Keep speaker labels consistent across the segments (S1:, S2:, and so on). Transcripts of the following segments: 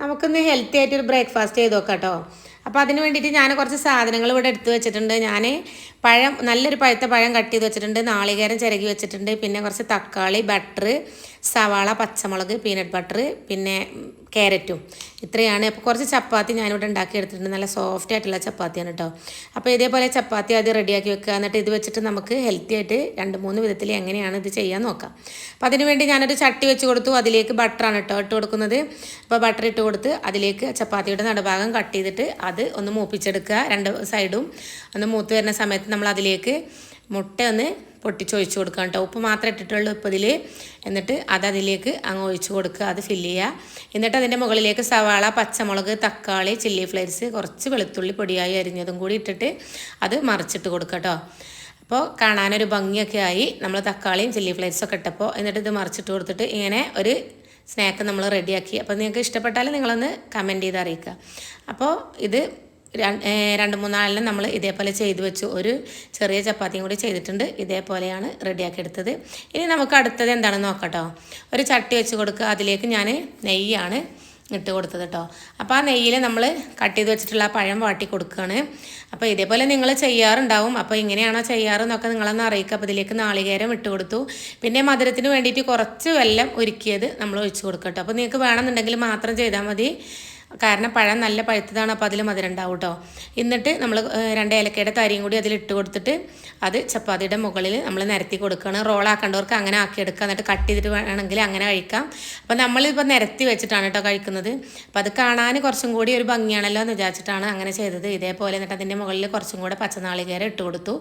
S1: നമുക്കൊന്ന് ഹെൽത്തി ആയിട്ടൊരു ബ്രേക്ക്ഫാസ്റ്റ് ചെയ്ത് നോക്കാം കേട്ടോ. അപ്പോൾ അതിന് വേണ്ടിയിട്ട് ഞാൻ കുറച്ച് സാധനങ്ങൾ ഇവിടെ എടുത്ത് വെച്ചിട്ടുണ്ട്. ഞാൻ പഴം, നല്ലൊരു പഴുത്ത പഴം കട്ട് ചെയ്ത് വെച്ചിട്ടുണ്ട്, നാളികേരം ചിരകി വെച്ചിട്ടുണ്ട്, പിന്നെ കുറച്ച് തക്കാളി, ബട്ടർ, സവാള, പച്ചമുളക്, പീനട്ട് ബട്ടർ, പിന്നെ ക്യാരറ്റും. ഇത്രയാണ്. അപ്പോൾ കുറച്ച് ചപ്പാത്തി ഞാനിവിടെ ഉണ്ടാക്കി എടുത്തിട്ടുണ്ട്. നല്ല സോഫ്റ്റ് ആയിട്ടുള്ള ചപ്പാത്തിയാണ് കേട്ടോ. അപ്പോൾ ഇതേപോലെ ചപ്പാത്തി ആദ്യം റെഡിയാക്കി വെക്കുക. എന്നിട്ട് ഇത് വെച്ചിട്ട് നമുക്ക് ഹെൽത്തി ആയിട്ട് 2-3 വിധത്തിൽ എങ്ങനെയാണ് ഇത് ചെയ്യാൻ നോക്കാം. അപ്പോൾ അതിന് വേണ്ടി ഞാനൊരു ചട്ടി വെച്ച് കൊടുത്തു. അതിലേക്ക് ബട്ടറാണ് കേട്ടോ ഇട്ട് കൊടുക്കുന്നത്. അപ്പോൾ ബട്ടർ ഇട്ട് കൊടുത്ത് അതിലേക്ക് ചപ്പാത്തിയുടെ നടുഭാഗം കട്ട് ചെയ്തിട്ട് അത് ഒന്ന് മൂപ്പിച്ചെടുക്കുക. 2 സൈഡും ഒന്ന് മൂത്ത് വരുന്ന സമയത്ത് നമ്മൾ അതിലേക്ക് മുട്ട ഒന്ന് പൊട്ടിച്ചൊഴിച്ച് കൊടുക്കുക കേട്ടോ. ഉപ്പ് മാത്രമേ ഇട്ടിട്ടുള്ളൂ ഇപ്പോൾ ഇതിൽ. എന്നിട്ട് അതിലേക്ക് അങ്ങ് ഒഴിച്ച് കൊടുക്കുക, അത് ഫില്ല് ചെയ്യുക. എന്നിട്ട് അതിൻ്റെ മുകളിലേക്ക് സവാള, പച്ചമുളക്, തക്കാളി, ചില്ലി ഫ്ലേക്സ്, കുറച്ച് വെളുത്തുള്ളി പൊടിയായി അരിഞ്ഞതും കൂടി ഇട്ടിട്ട് അത് മറിച്ചിട്ട് കൊടുക്കുക കേട്ടോ. അപ്പോൾ കാണാനൊരു ഭംഗിയൊക്കെ ആയി നമ്മൾ തക്കാളിയും ചില്ലി ഫ്ലേക്സൊക്കെ ഇട്ടപ്പോൾ. എന്നിട്ട് ഇത് മറിച്ചിട്ട് കൊടുത്തിട്ട് ഇങ്ങനെ ഒരു സ്നാക്ക് നമ്മൾ റെഡിയാക്കി. അപ്പോൾ നിങ്ങൾക്ക് ഇഷ്ടപ്പെട്ടാൽ നിങ്ങളൊന്ന് കമൻറ്റ് ചെയ്ത് അറിയിക്കുക. അപ്പോൾ ഇത് 2-3 നമ്മൾ ഇതേപോലെ ചെയ്ത് വെച്ചു. ഒരു ചെറിയ ചപ്പാത്തിയും കൂടി ചെയ്തിട്ടുണ്ട്. ഇതേപോലെയാണ് റെഡിയാക്കി എടുത്തത്. ഇനി നമുക്ക് അടുത്തത് എന്താണെന്ന് നോക്കട്ടോ. ഒരു ചട്ടി വെച്ച് കൊടുക്കുക. അതിലേക്ക് ഞാൻ നെയ്യാണ് ഇട്ട് കൊടുത്തത് കേട്ടോ. അപ്പോൾ ആ നെയ്യിൽ നമ്മൾ കട്ട് ചെയ്ത് വെച്ചിട്ടുള്ള ആ പഴം വാട്ടി കൊടുക്കുകയാണ്. അപ്പോൾ ഇതേപോലെ നിങ്ങൾ ചെയ്യാറുണ്ടാവും. അപ്പോൾ ഇങ്ങനെയാണോ ചെയ്യാറെന്നൊക്കെ നിങ്ങളൊന്ന് അറിയിക്കുക. അപ്പോൾ ഇതിലേക്ക് നാളികേരം ഇട്ട് കൊടുത്തു. പിന്നെ മധുരത്തിന് വേണ്ടിയിട്ട് കുറച്ച് വെല്ലം ഉരുക്കിയത് നമ്മൾ ഒഴിച്ച് കൊടുക്കുക കേട്ടോ. അപ്പോൾ നിങ്ങൾക്ക് വേണമെന്നുണ്ടെങ്കിൽ മാത്രം ചെയ്താൽ മതി. കാരണം പഴം നല്ല പഴുത്തതാണ്, അപ്പോൾ അതിൽ മധുരം ഉണ്ടാവും കേട്ടോ. എന്നിട്ട് നമ്മൾ 2 ഏലക്കയുടെ തരിയും കൂടി അതിലിട്ട് കൊടുത്തിട്ട് അത് ചപ്പാത്തിയുടെ മുകളിൽ നമ്മൾ നിരത്തി കൊടുക്കുകയാണ്. റോളാക്കേണ്ടവർക്ക് അങ്ങനെ ആക്കിയെടുക്കുക. എന്നിട്ട് കട്ട് ചെയ്തിട്ട് വേണമെങ്കിൽ അങ്ങനെ കഴിക്കാം. അപ്പോൾ നമ്മളിപ്പോൾ നിരത്തി വെച്ചിട്ടാണ് കേട്ടോ കഴിക്കുന്നത്. അപ്പോൾ അത് കാണാൻ കുറച്ചും കൂടി ഒരു ഭംഗിയാണല്ലോ എന്ന് വിചാരിച്ചിട്ടാണ് അങ്ങനെ ചെയ്തത്. ഇതേപോലെ എന്നിട്ട് അതിൻ്റെ മുകളിൽ കുറച്ചും കൂടെ പച്ചനാളികേരം ഇട്ട് കൊടുത്തു.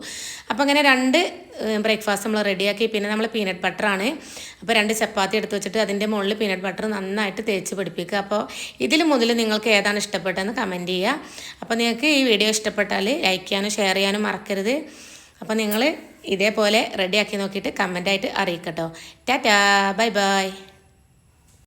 S1: അപ്പോൾ അങ്ങനെ 2 ബ്രേക്ക്ഫാസ്റ്റ് നമ്മൾ റെഡിയാക്കി. പിന്നെ നമ്മൾ പീനട്ട് ബട്ടറാണ്. അപ്പോൾ 2 ചപ്പാത്തി എടുത്ത് വെച്ചിട്ട് അതിൻ്റെ മുകളിൽ പീനട്ട് ബട്ടർ നന്നായിട്ട് തേച്ച് പിടിപ്പിക്കുക. അപ്പോൾ ഇതിൽ മുതൽ നിങ്ങൾക്ക് ഏതാണ് ഇഷ്ടപ്പെട്ടതെന്ന് കമൻറ്റ് ചെയ്യുക. അപ്പോൾ നിങ്ങൾക്ക് ഈ വീഡിയോ ഇഷ്ടപ്പെട്ടാൽ ലൈക്ക് ചെയ്യാനും ഷെയർ ചെയ്യാനും മറക്കരുത്. അപ്പോൾ നിങ്ങൾ ഇതേപോലെ റെഡിയാക്കി നോക്കിയിട്ട് കമൻറ്റായിട്ട് അറിയിക്കട്ടോ. Tata, bye by.